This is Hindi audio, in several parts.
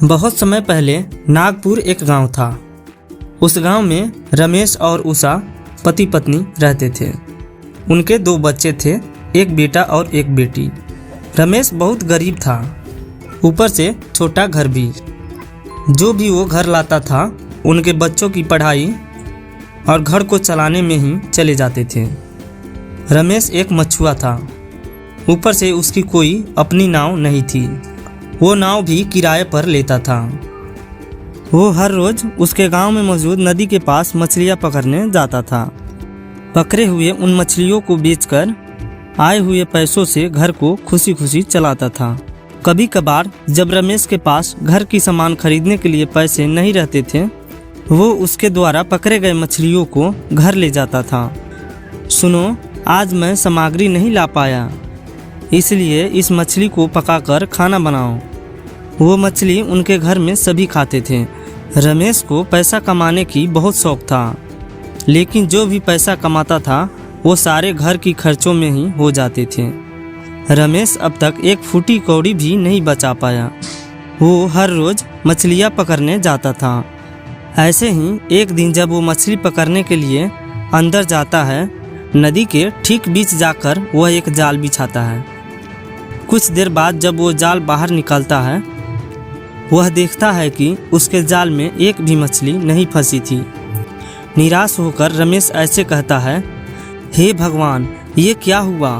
बहुत समय पहले नागपुर एक गांव था। उस गांव में रमेश और उषा पति पत्नी रहते थे। उनके 2 बच्चे थे, एक बेटा और एक बेटी। रमेश बहुत गरीब था, ऊपर से छोटा घर भी। जो भी वो घर लाता था उनके बच्चों की पढ़ाई और घर को चलाने में ही चले जाते थे। रमेश एक मछुआ था, ऊपर से उसकी कोई अपनी नाव नहीं थी। वो नाव भी किराए पर लेता था। वो हर रोज़ उसके गांव में मौजूद नदी के पास मछलियां पकड़ने जाता था। पकड़े हुए उन मछलियों को बेचकर आए हुए पैसों से घर को खुशी खुशी चलाता था। कभी कभार जब रमेश के पास घर की सामान खरीदने के लिए पैसे नहीं रहते थे, वो उसके द्वारा पकड़े गए मछलियों को घर ले जाता था। सुनो, आज मैं सामग्री नहीं ला पाया, इसलिए इस मछली को पकाकर खाना बनाओ। वो मछली उनके घर में सभी खाते थे। रमेश को पैसा कमाने की बहुत शौक था, लेकिन जो भी पैसा कमाता था वो सारे घर की खर्चों में ही हो जाते थे। रमेश अब तक एक फूटी कौड़ी भी नहीं बचा पाया। वो हर रोज़ मछलियाँ पकड़ने जाता था। ऐसे ही एक दिन जब वो मछली पकड़ने के लिए अंदर जाता है, नदी के ठीक बीच जाकर वह एक जाल बिछाता है। कुछ देर बाद जब वो जाल बाहर निकलता है, वह देखता है कि उसके जाल में एक भी मछली नहीं फंसी थी। निराश होकर रमेश ऐसे कहता है, हे भगवान, ये क्या हुआ?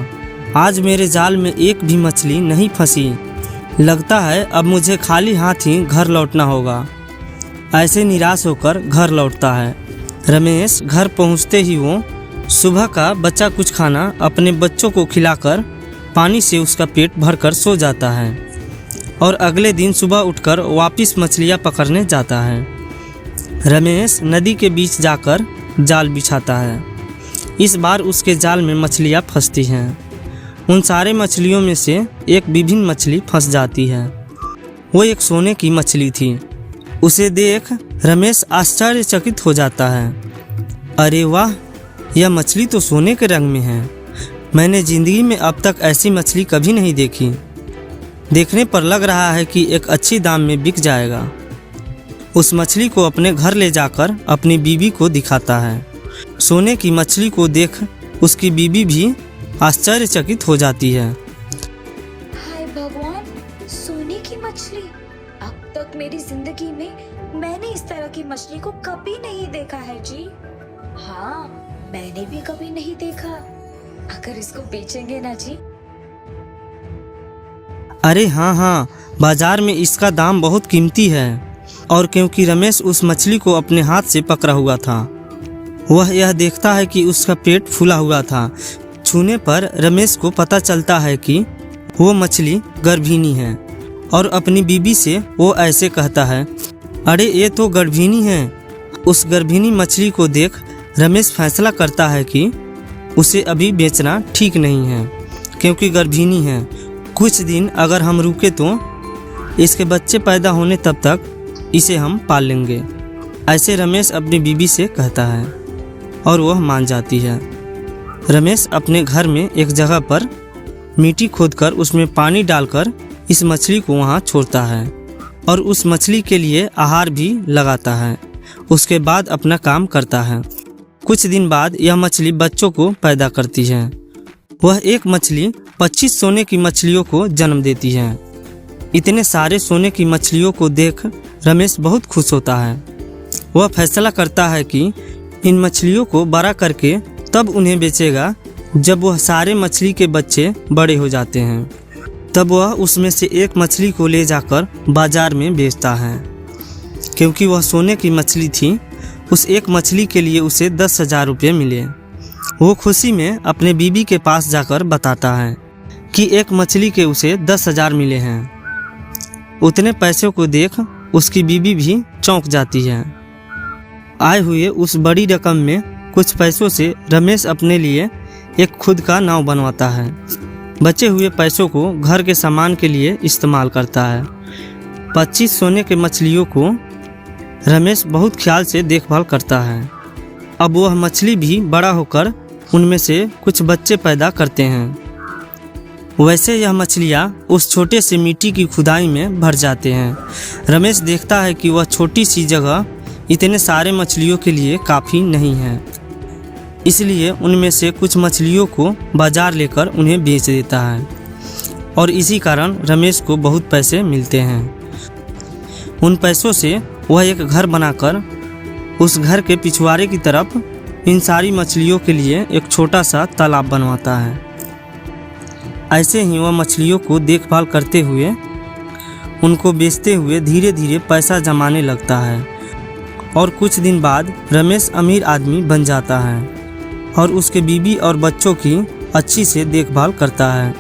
आज मेरे जाल में एक भी मछली नहीं फंसी। लगता है अब मुझे खाली हाथ ही घर लौटना होगा। ऐसे निराश होकर घर लौटता है। रमेश घर पहुंचते ही वो सुबह का बचा कुछ खाना अपने बच्चों को खिलाकर पानी से उसका पेट भरकर सो जाता है और अगले दिन सुबह उठकर वापस मछलियाँ पकड़ने जाता है। रमेश नदी के बीच जाकर जाल बिछाता है। इस बार उसके जाल में मछलियाँ फंसती हैं। उन सारे मछलियों में से एक विभिन्न मछली फंस जाती है। वो एक सोने की मछली थी। उसे देख रमेश आश्चर्यचकित हो जाता है। अरे वाह, यह मछली तो सोने के रंग में है। मैंने ज़िंदगी में अब तक ऐसी मछली कभी नहीं देखी। देखने पर लग रहा है कि एक अच्छी दाम में बिक जाएगा। उस मछली को अपने घर ले जाकर अपनी बीवी को दिखाता है। सोने की मछली को देख उसकी बीवी भी आश्चर्यचकित हो जाती है। हाय भगवान, सोने की मछली! अब तक मेरी जिंदगी में मैंने इस तरह की मछली को कभी नहीं देखा है जी। हाँ, मैंने भी कभी नहीं देखा। अगर इसको बेचेंगे ना जी। अरे हाँ, बाजार में इसका दाम बहुत कीमती है। और क्योंकि रमेश उस मछली को अपने हाथ से पकड़ा हुआ था, वह यह देखता है कि उसका पेट फूला हुआ था। छूने पर रमेश को पता चलता है कि वो मछली गर्भिणी है और अपनी बीवी से वो ऐसे कहता है, अरे ये तो गर्भिणी है। उस गर्भिणी मछली को देख रमेश फैसला करता है कि उसे अभी बेचना ठीक नहीं है, क्योंकि गर्भिणी है। कुछ दिन अगर हम रुके तो इसके बच्चे पैदा होने तब तक इसे हम पाल लेंगे। ऐसे रमेश अपनी बीवी से कहता है और वह मान जाती है। रमेश अपने घर में एक जगह पर मिट्टी खोदकर उसमें पानी डालकर इस मछली को वहाँ छोड़ता है और उस मछली के लिए आहार भी लगाता है। उसके बाद अपना काम करता है। कुछ दिन बाद यह मछली बच्चों को पैदा करती है। वह एक मछली 25 सोने की मछलियों को जन्म देती है। इतने सारे सोने की मछलियों को देख रमेश बहुत खुश होता है। वह फैसला करता है कि इन मछलियों को बड़ा करके तब उन्हें बेचेगा जब वह सारे मछली के बच्चे बड़े हो जाते हैं। तब वह उसमें से एक मछली को ले जाकर बाजार में बेचता है। क्योंकि वह सोने की मछली थी, उस एक मछली के लिए उसे 10,000 रुपये मिले। वो खुशी में अपने बीवी के पास जाकर बताता है कि एक मछली के उसे 10,000 मिले हैं। उतने पैसों को देख उसकी बीवी भी चौंक जाती है। आए हुए उस बड़ी रकम में कुछ पैसों से रमेश अपने लिए एक खुद का नाव बनवाता है। बचे हुए पैसों को घर के सामान के लिए इस्तेमाल करता है। 25 सोने के मछलियों को रमेश बहुत ख्याल से देखभाल करता है। अब वह मछली भी बड़ा होकर उनमें से कुछ बच्चे पैदा करते हैं। वैसे यह मछलियाँ उस छोटे से मिट्टी की खुदाई में भर जाते हैं। रमेश देखता है कि वह छोटी सी जगह इतने सारे मछलियों के लिए काफ़ी नहीं है, इसलिए उनमें से कुछ मछलियों को बाजार लेकर उन्हें बेच देता है और इसी कारण रमेश को बहुत पैसे मिलते हैं। उन पैसों से वह एक घर बनाकर उस घर के पिछवाड़े की तरफ इन सारी मछलियों के लिए एक छोटा सा तालाब बनवाता है। ऐसे ही वह मछलियों को देखभाल करते हुए उनको बेचते हुए धीरे धीरे पैसा जमाने लगता है और कुछ दिन बाद रमेश अमीर आदमी बन जाता है और उसके बीवी और बच्चों की अच्छी से देखभाल करता है।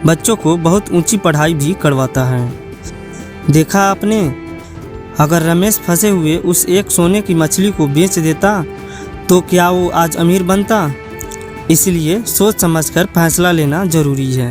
बच्चों को बहुत ऊंची पढ़ाई भी करवाता है। देखा आपने, अगर रमेश फंसे हुए उस एक सोने की मछली को बेच देता तो क्या वो आज अमीर बनता? इसलिए सोच समझकर फैसला लेना ज़रूरी है।